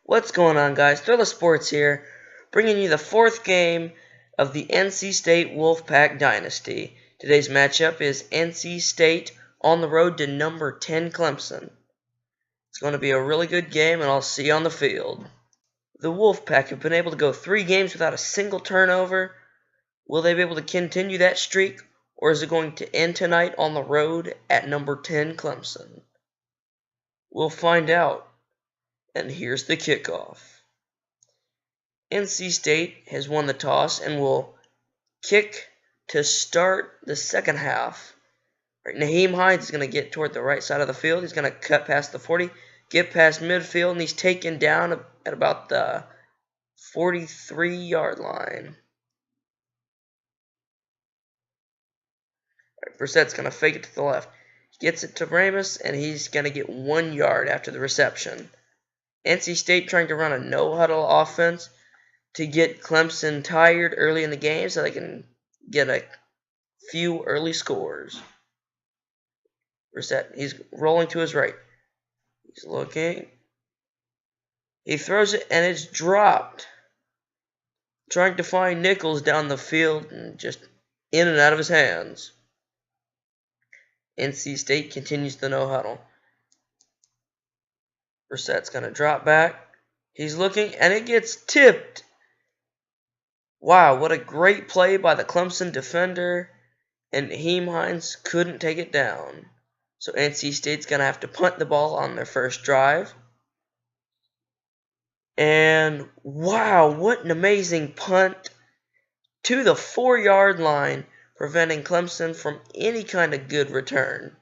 What's going on, guys? Thriller Sports here, bringing you the fourth game of the NC State Wolfpack Dynasty. Today's matchup is NC State on the road to number 10 Clemson. It's going to be a really good game, and I'll see you on the field. The Wolfpack have been able to go 3 games without a single turnover. Will they be able to continue that streak, or is it going to end tonight on the road at number 10 Clemson? We'll find out. And here's the kickoff. NC State has won the toss and will kick to start the second half. Right, Nyheim Hines is going to get toward the right side of the field. He's going to cut past the 40, get past midfield, and he's taken down at about the 43-yard line. Right, Brissett's going to fake it to the left. He gets it to Ramus, and he's going to get 1 yard after the reception. NC State trying to run a no-huddle offense to get Clemson tired early in the game so they can get a few early scores. Brissett, he's rolling to his right. He's looking. He throws it, and it's dropped. Trying to find Nichols down the field and just in and out of his hands. NC State continues the no-huddle. Brissett's going to drop back. He's looking, and it gets tipped. Wow, what a great play by the Clemson defender. And Nyheim Hines couldn't take it down. So NC State's going to have to punt the ball on their first drive. And wow, what an amazing punt to the 4-yard line, preventing Clemson from any kind of good return.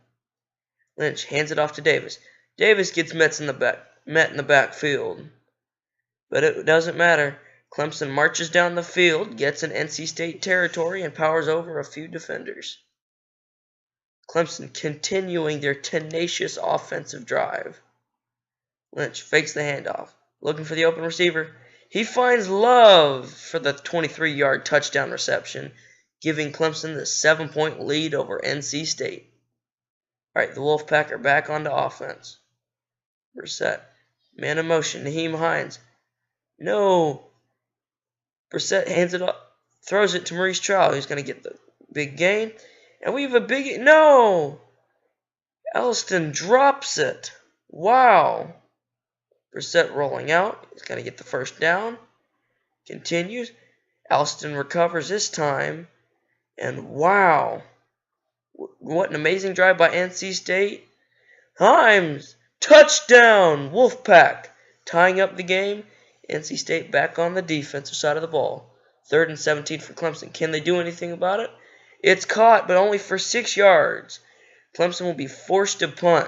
Lynch hands it off to Davis. Davis gets met in the backfield. But it doesn't matter. Clemson marches down the field, gets in NC State territory, and powers over a few defenders. Clemson continuing their tenacious offensive drive. Lynch fakes the handoff, looking for the open receiver. He finds Love for the 23-yard touchdown reception, giving Clemson the 7-point lead over NC State. Alright, the Wolfpack are back onto offense. Brissett, man in motion, Nyheim Hines. No. Brissett hands it up, throws it to Maurice Trout. He's going to get the big gain. And we have a big... No! Elston drops it. Wow. Brissett rolling out. He's going to get the first down. Continues. Elston recovers this time. And wow. What an amazing drive by NC State. Himes! Touchdown! Wolfpack! Tying up the game. NC State back on the defensive side of the ball. 3rd and 17 for Clemson. Can they do anything about it? It's caught, but only for 6 yards. Clemson will be forced to punt.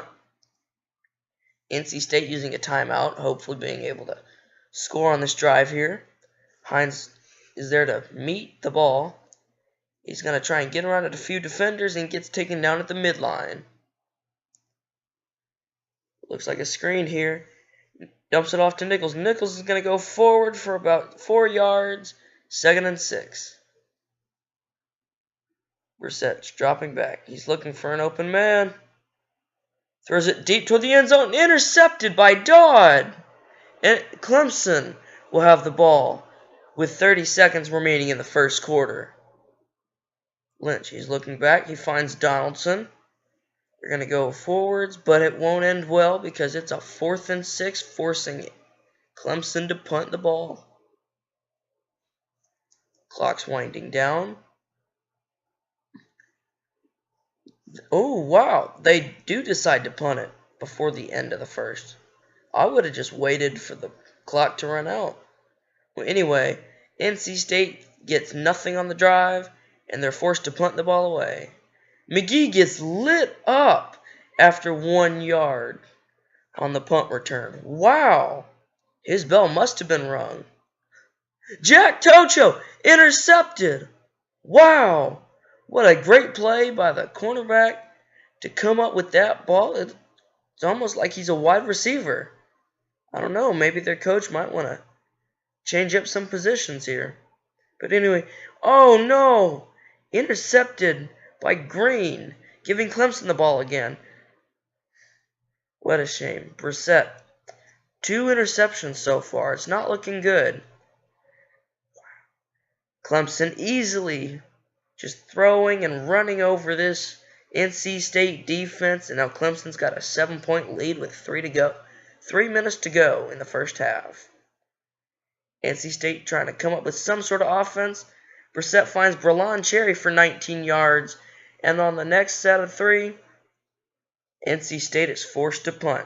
NC State using a timeout, hopefully being able to score on this drive here. Hines is there to meet the ball. He's going to try and get around at a few defenders and gets taken down at the midline. Looks like a screen here. Dumps it off to Nichols. Nichols is going to go forward for about 4 yards. 2nd and 6. Brissett's dropping back. He's looking for an open man. Throws it deep toward the end zone. Intercepted by Dodd. And Clemson will have the ball with 30 seconds remaining in the first quarter. Lynch, he's looking back. He finds Donaldson. They're going to go forwards, but it won't end well because it's a 4th and 6, forcing Clemson to punt the ball. Clock's winding down. Oh, wow. They do decide to punt it before the end of the first. I would have just waited for the clock to run out. Well, anyway, NC State gets nothing on the drive, and they're forced to punt the ball away. McGee gets lit up after 1 yard on the punt return. Wow. His bell must have been rung. Jack Tocho intercepted. Wow. What a great play by the cornerback to come up with that ball. It's almost like he's a wide receiver. I don't know. Maybe their coach might want to change up some positions here. But anyway, oh no. Intercepted by Green, giving Clemson the ball again. What a shame. Brissett 2 interceptions so far. It's not looking good. Clemson easily just throwing and running over this NC State defense, and now Clemson's got a 7-point lead with 3 minutes to go in the first half. NC State trying to come up with some sort of offense. Brissett finds Brelon Cherry for 19 yards, and on the next set of 3, NC State is forced to punt.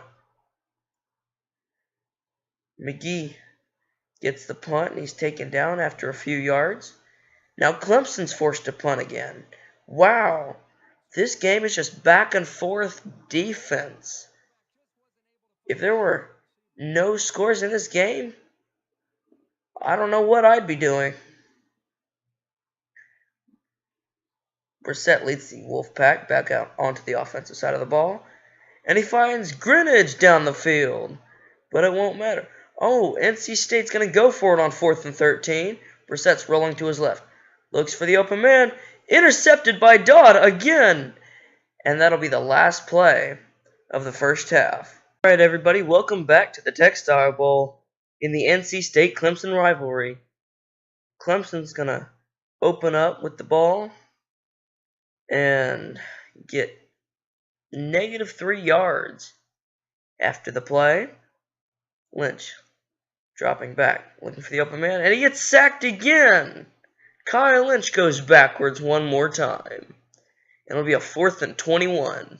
McGee gets the punt, and he's taken down after a few yards. Now Clemson's forced to punt again. Wow, this game is just back and forth defense. If there were no scores in this game, I don't know what I'd be doing. Brissett leads the Wolfpack back out onto the offensive side of the ball, and he finds Greenidge down the field, but it won't matter. Oh, NC State's going to go for it on 4th and 13. Brissett's rolling to his left. Looks for the open man. Intercepted by Dodd again. And that'll be the last play of the first half. Alright, everybody, welcome back to the Textile Bowl in the NC State-Clemson rivalry. Clemson's going to open up with the ball and get -3 yards after the play. Lynch dropping back, looking for the open man, and he gets sacked again. Kyle Lynch goes backwards one more time. It'll be a 4th and 21.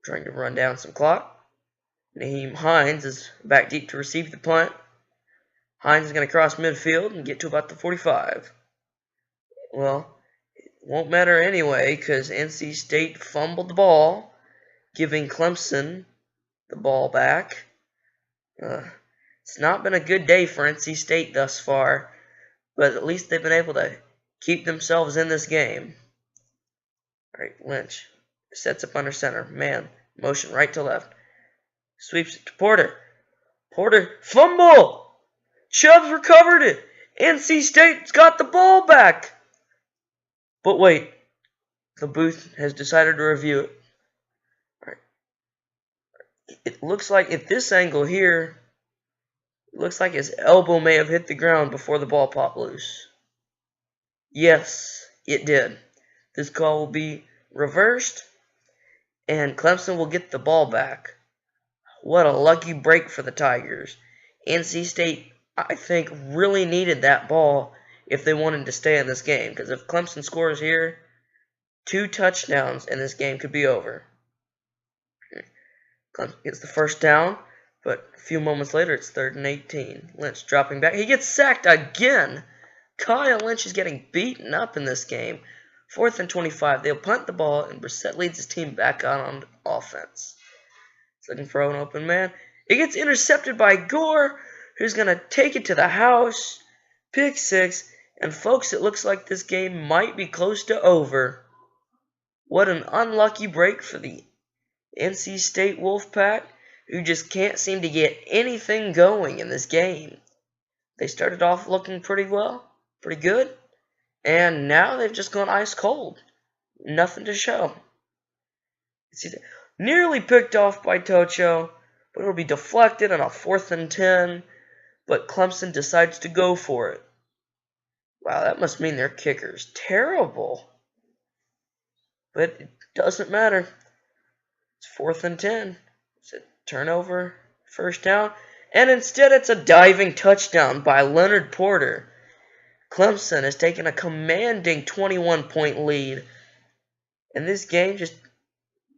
Trying to run down some clock. Naheem Hines is back deep to receive the punt. Hines is going to cross midfield and get to about the 45. Well, it won't matter anyway because NC State fumbled the ball, giving Clemson the ball back. It's not been a good day for NC State thus far, but at least they've been able to keep themselves in this game. Alright, Lynch sets up under center. Man, motion right to left. Sweeps it to Porter. Porter, fumble! Chubbs recovered it. NC State's got the ball back. But wait, the booth has decided to review it. It looks like at this angle here, it looks like his elbow may have hit the ground before the ball popped loose. Yes, it did. This call will be reversed, and Clemson will get the ball back. What a lucky break for the Tigers. NC State, I think, really needed that ball if they wanted to stay in this game, because if Clemson scores here, 2 touchdowns and this game could be over. Clemson gets the first down, but a few moments later it's 3rd and 18. Lynch dropping back. He gets sacked again. Kyle Lynch is getting beaten up in this game. 4th and 25. They'll punt the ball, and Brissett leads his team back out on offense. He's looking for an open man. It gets intercepted by Gore, who's going to take it to the house. Pick 6. And folks, it looks like this game might be close to over. What an unlucky break for the NC State Wolfpack, who just can't seem to get anything going in this game. They started off looking pretty good, and now they've just gone ice cold. Nothing to show. See, nearly picked off by Tocho, but it'll be deflected on a 4th and 10, but Clemson decides to go for it. Wow, that must mean their kicker's terrible. But it doesn't matter. It's 4th and 10. It's a turnover, first down. And instead it's a diving touchdown by Leonard Porter. Clemson has taken a commanding 21-point lead. And this game just,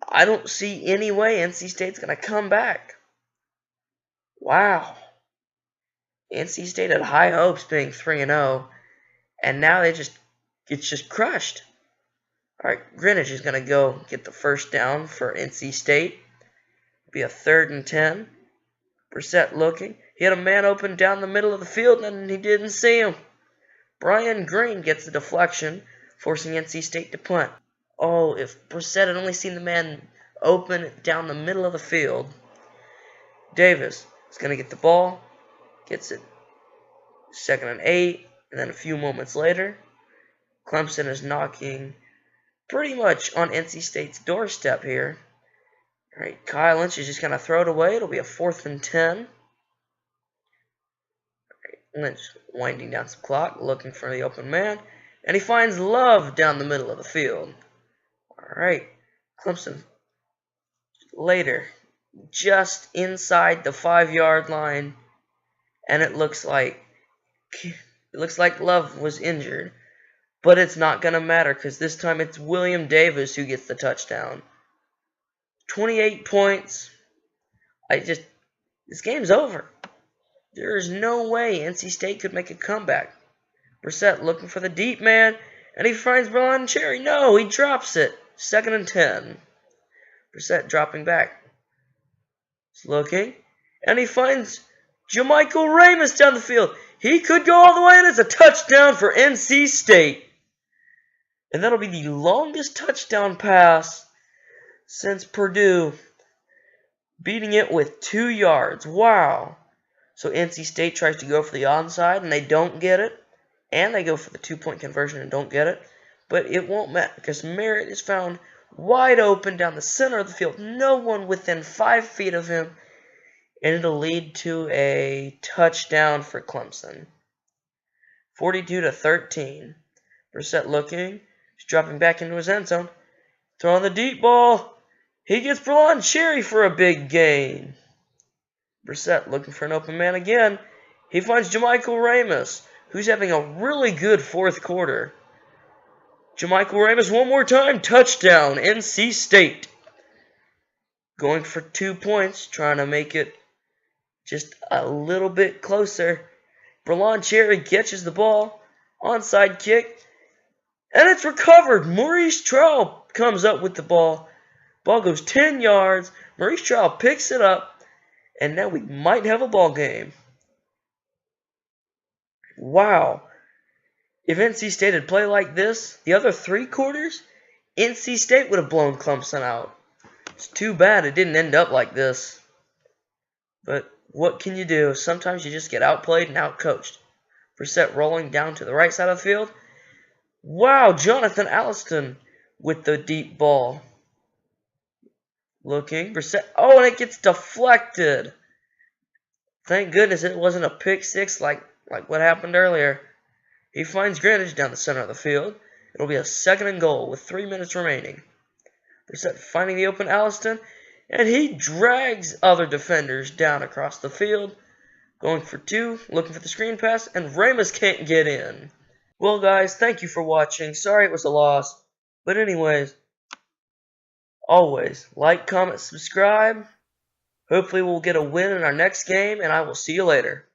I don't see any way NC State's going to come back. Wow. NC State had high hopes being 3-0. And now it's just crushed. Alright, Greenidge is going to go get the first down for NC State. It'll be a 3rd and 10. Brissett looking. He had a man open down the middle of the field and he didn't see him. Brian Green gets the deflection, forcing NC State to punt. Oh, if Brissett had only seen the man open down the middle of the field. Davis is going to get the ball. Gets it 2nd and 8. And then a few moments later, Clemson is knocking pretty much on NC State's doorstep here. Alright, Kyle Lynch is just going to throw it away. It'll be a 4th and 10. Lynch winding down some clock, looking for the open man. And he finds Love down the middle of the field. Alright, Clemson later, just inside the 5-yard line. And it looks like Love was injured. But it's not going to matter because this time it's William Davis who gets the touchdown. 28 points. This game's over. There's no way NC State could make a comeback. Brissett looking for the deep man, and he finds Bralon Cherry. No, he drops it. 2nd and 10. Brissett dropping back. He's looking, and he finds Jamichael Ramus down the field. He could go all the way, and it's a touchdown for NC State. And that'll be the longest touchdown pass since Purdue, beating it with 2 yards. Wow. So NC State tries to go for the onside, and they don't get it. And they go for the 2-point conversion and don't get it. But it won't matter because Merritt is found wide open down the center of the field. No one within 5 feet of him. And it'll lead to a touchdown for Clemson. 42-13. Brissett looking. He's dropping back into his end zone. Throwing the deep ball. He gets Bralon Cherry for a big gain. Brissett looking for an open man again. He finds Jamichael Ramus, who's having a really good 4th quarter. Jamichael Ramus one more time. Touchdown, NC State. Going for 2 points, trying to make it just a little bit closer. Bralon Cherry catches the ball. Onside kick. And it's recovered. Maurice Trowell comes up with the ball. Ball goes 10 yards. Maurice Trowell picks it up. And now we might have a ball game. Wow. If NC State had played like this, the other 3 quarters, NC State would have blown Clemson out. It's too bad it didn't end up like this. But what can you do? Sometimes you just get outplayed and outcoached. Brissett rolling down to the right side of the field. Wow, Jonathan Alliston with the deep ball. Looking, Brissett. Oh, and it gets deflected. Thank goodness it wasn't a pick 6 like what happened earlier. He finds Greenwich down the center of the field. It'll be a 2nd and goal with 3 minutes remaining. Brissett finding the open Alliston, and he drags other defenders down across the field. Going for 2, looking for the screen pass, and Ramus can't get in. Well, guys, thank you for watching. Sorry it was a loss. But anyways, always like, comment, subscribe. Hopefully we'll get a win in our next game, and I will see you later.